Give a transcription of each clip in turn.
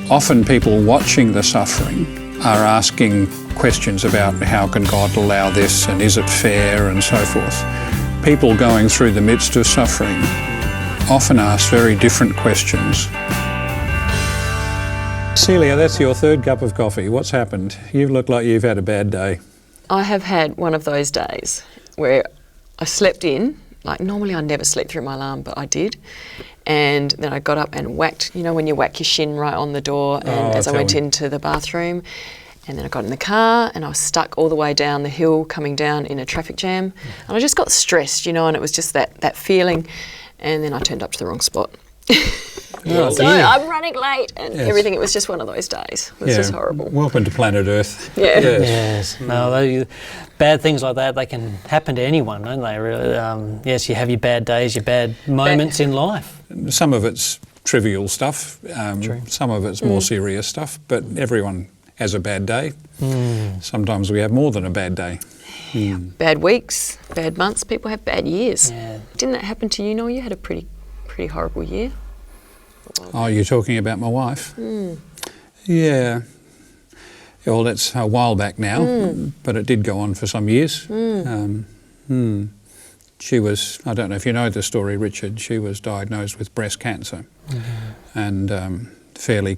Often people watching the suffering are asking questions about how can God allow this and is it fair and so forth. People going through the midst of suffering often ask very different questions. Celia, that's your third cup of coffee. What's happened? You look like you've had a bad day. I have had one of those days where I slept in, like normally I never sleep through my alarm, but I did. And then I got up and whacked, you know when you whack your shin right on the door, and as I went into the bathroom. And then I got in the car and I was stuck all the way down the hill coming down in a traffic jam. And I just got stressed, you know, and it was just that feeling. And then I turned up to the wrong spot. So I'm running late and everything. It was just one of those days. It was just horrible. Welcome to planet Earth. Yeah. Yes. No, bad things like that, they can happen to anyone, don't they, really? Yes, you have your bad days, your bad moments in life. Some of it's trivial stuff. Some of it's more serious stuff. But everyone has a bad day. Sometimes we have more than a bad day. Bad weeks, bad months. People have bad years. Yeah. Didn't that happen to you, Noel? You had a pretty horrible year. Oh, you're talking about my wife? Yeah. Well, that's a while back now, but it did go on for some years. She was, I don't know if you know the story, Richard, she was diagnosed with breast cancer. And fairly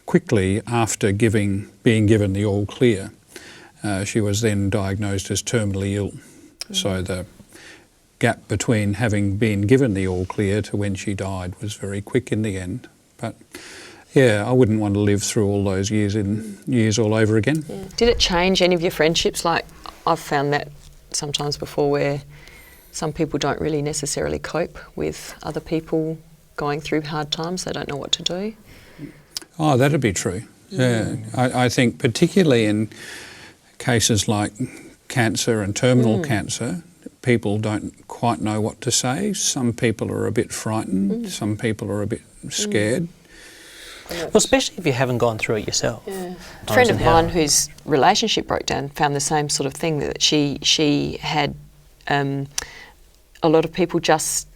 quickly after being given the all clear, she was then diagnosed as terminally ill. So the gap between having been given the all clear to when she died was very quick in the end. But yeah, I wouldn't want to live through all those years all over again. Yeah. Did it change any of your friendships? Like I've found that sometimes before where some people don't really necessarily cope with other people going through hard times. They don't know what to do. Oh, that'd be true. Yeah, I think particularly in cases like cancer and terminal cancer, people don't quite know what to say. Some people are a bit frightened. Some people are a bit scared. Well, especially if you haven't gone through it yourself. Yeah. A friend of mine whose relationship broke down found the same sort of thing, that she had a lot of people just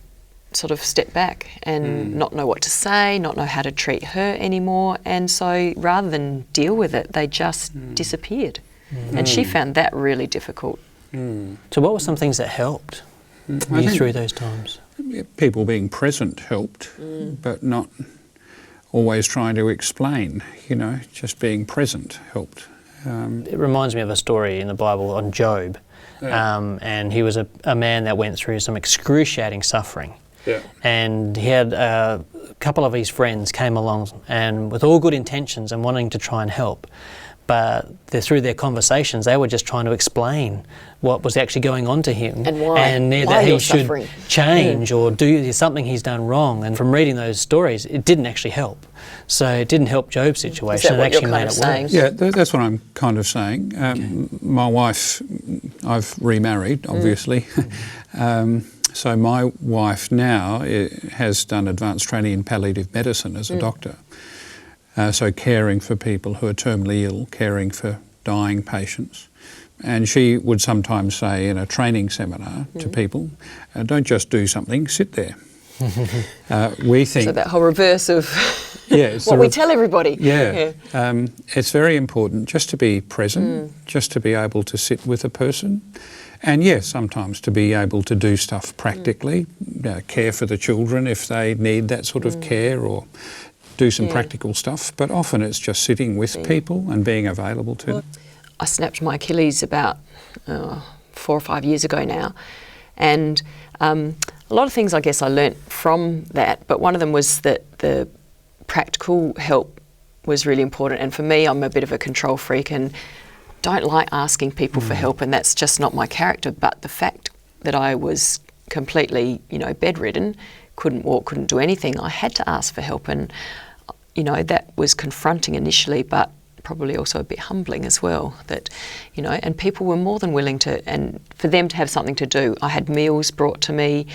sort of step back and not know what to say, not know how to treat her anymore. And so rather than deal with it, they just disappeared. And she found that really difficult. So what were some things that helped you through those times? People being present helped, but not always trying to explain, you know, just being present helped. It reminds me of a story in the Bible on Job. And he was a man that went through some excruciating suffering. And he had a couple of his friends came along and with all good intentions and wanting to try and help. But through their conversations, they were just trying to explain what was actually going on to him. And why? And that he should change or do something he's done wrong. And from reading those stories, it didn't actually help. So it didn't help Job's situation. Is that what it actually you're made kind it of saying? worse. Yeah, that's what I'm kind of saying. My wife, I've remarried, obviously. So my wife now has done advanced training in palliative medicine as a doctor. So caring for people who are terminally ill, caring for dying patients. And she would sometimes say in a training seminar to people, don't just do something, sit there. We think... So that whole reverse of yeah, what we tell everybody. Yeah. It's very important just to be present, just to be able to sit with a person. And yes, sometimes to be able to do stuff practically, care for the children if they need that sort of care, or do some practical stuff. But often it's just sitting with people and being available to them. I snapped my Achilles about 4 or 5 years ago now. And a lot of things I guess I learnt from that, but one of them was that the practical help was really important. And for me, I'm a bit of a control freak and don't like asking people for help, and that's just not my character. But the fact that I was completely, you know, bedridden, couldn't walk, couldn't do anything, I had to ask for help. And, you know, that was confronting initially, but probably also a bit humbling as well, that, you know, and people were more than willing to, and for them to have something to do. I had meals brought to me,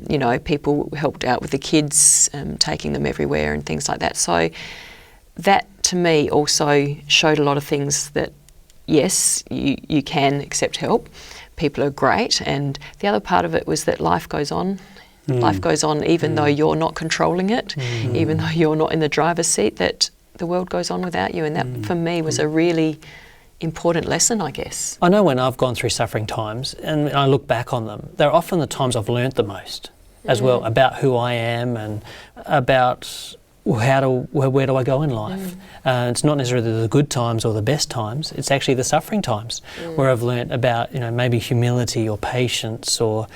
you know, people helped out with the kids, taking them everywhere and things like that. So that to me also showed a lot of things that, yes, you can accept help. People are great. And the other part of it was that life goes on. Life goes on even though you're not controlling it, even though you're not in the driver's seat, that the world goes on without you. And that, for me, was a really important lesson, I guess. I know when I've gone through suffering times and I look back on them, they're often the times I've learnt the most as well about who I am and about where do I go in life. It's not necessarily the good times or the best times, it's actually the suffering times where I've learnt about, maybe humility or patience or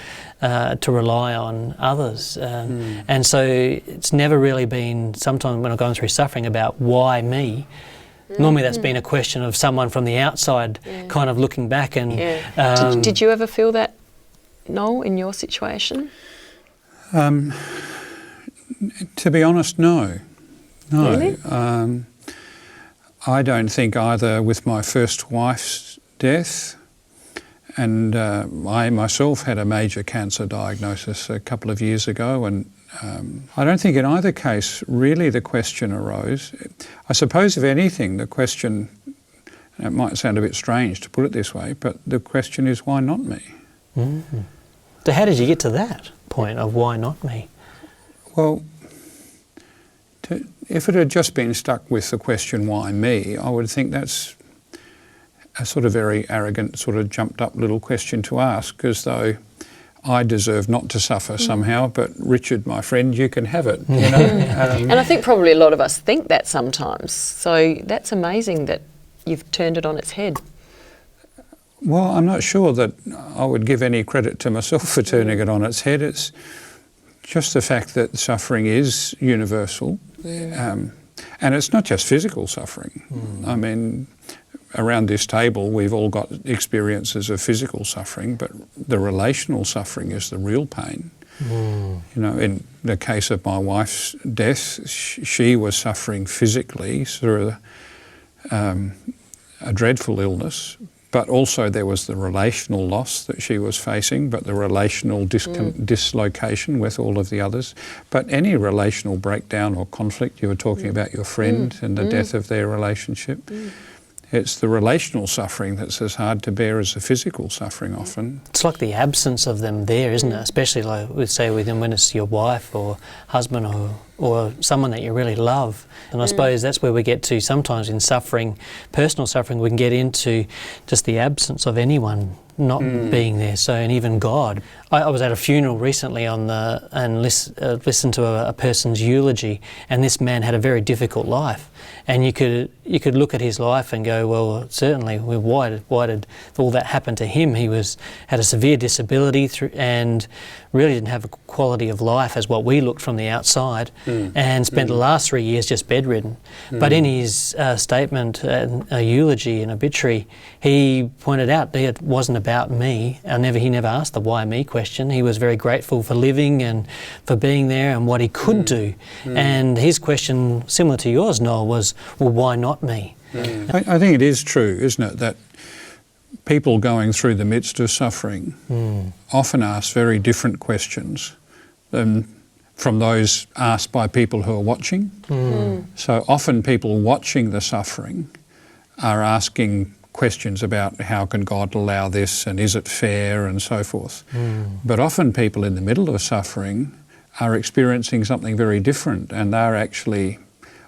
to rely on others. And so it's never really been, sometimes when I'm going through suffering, about why me. Normally that's been a question of someone from the outside kind of looking back and... Did you ever feel that, Noel, in your situation? To be honest, no. Really? I don't think either with my first wife's death, and I myself had a major cancer diagnosis a couple of years ago, and I don't think in either case really the question arose. I suppose if anything the question, and it might sound a bit strange to put it this way, but the question is, why not me? Mm-hmm. So how did you get to that point of why not me? Well, if it had just been stuck with the question, why me, I would think that's a sort of very arrogant, sort of jumped up little question to ask, as though I deserve not to suffer somehow, but Richard, my friend, you can have it. And I think probably a lot of us think that sometimes. So that's amazing that you've turned it on its head. Well, I'm not sure that I would give any credit to myself for turning it on its head. It's just the fact that suffering is universal. And it's not just physical suffering. I mean, around this table we've all got experiences of physical suffering, but the relational suffering is the real pain. In the case of my wife's death, she was suffering physically through a dreadful illness, but also there was the relational loss that she was facing, but the relational dislocation with all of the others. But any relational breakdown or conflict, you were talking about your friend and the death of their relationship, it's the relational suffering that's as hard to bear as the physical suffering often. It's like the absence of them there, isn't it? Especially like we'd say when it's your wife or husband or someone that you really love. And I suppose that's where we get to sometimes in suffering, personal suffering, we can get into just the absence of anyone not being there. So, and even God. I was at a funeral recently and listened to a person's eulogy, and this man had a very difficult life. And you could look at his life and go, well, certainly, why did all that happen to him? He had a severe disability and really didn't have a quality of life as what we looked from the outside, and spent the last 3 years just bedridden. But in his statement, a eulogy, an obituary, he pointed out that it wasn't about me. He never asked the why me question. He was very grateful for living and for being there and what he could do. And his question, similar to yours, Noel, was, well, why not me? I think it is true, isn't it, that people going through the midst of suffering often ask very different questions from those asked by people who are watching. So often people watching the suffering are asking questions about how can God allow this and is it fair and so forth. But often people in the middle of suffering are experiencing something very different, and they're actually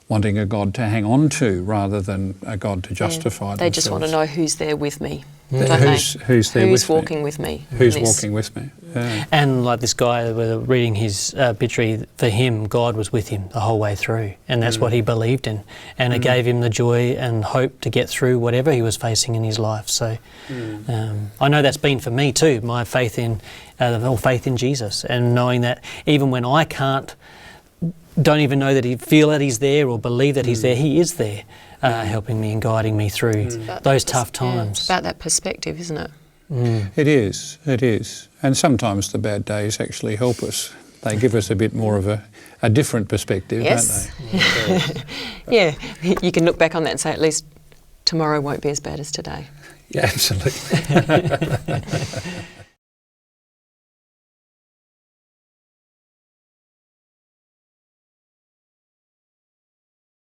wanting a God to hang on to rather than a God to justify themselves. They just want to know who's there with me. Who's there who's with me? walking with me? Who's walking with me? Yeah. And like this guy, reading his obituary, for him, God was with him the whole way through, and that's what he believed in, and it gave him the joy and hope to get through whatever he was facing in his life. So I know that's been for me too, my faith in Jesus, and knowing that even when I don't even know that feel that he's there or believe that he's there, he is there, helping me and guiding me through those tough times. It's about that perspective, isn't it? It is. And sometimes the bad days actually help us. They give us a bit more of a different perspective, yes. don't they? Yeah, you can look back on that and say, at least tomorrow won't be as bad as today. Yeah, absolutely.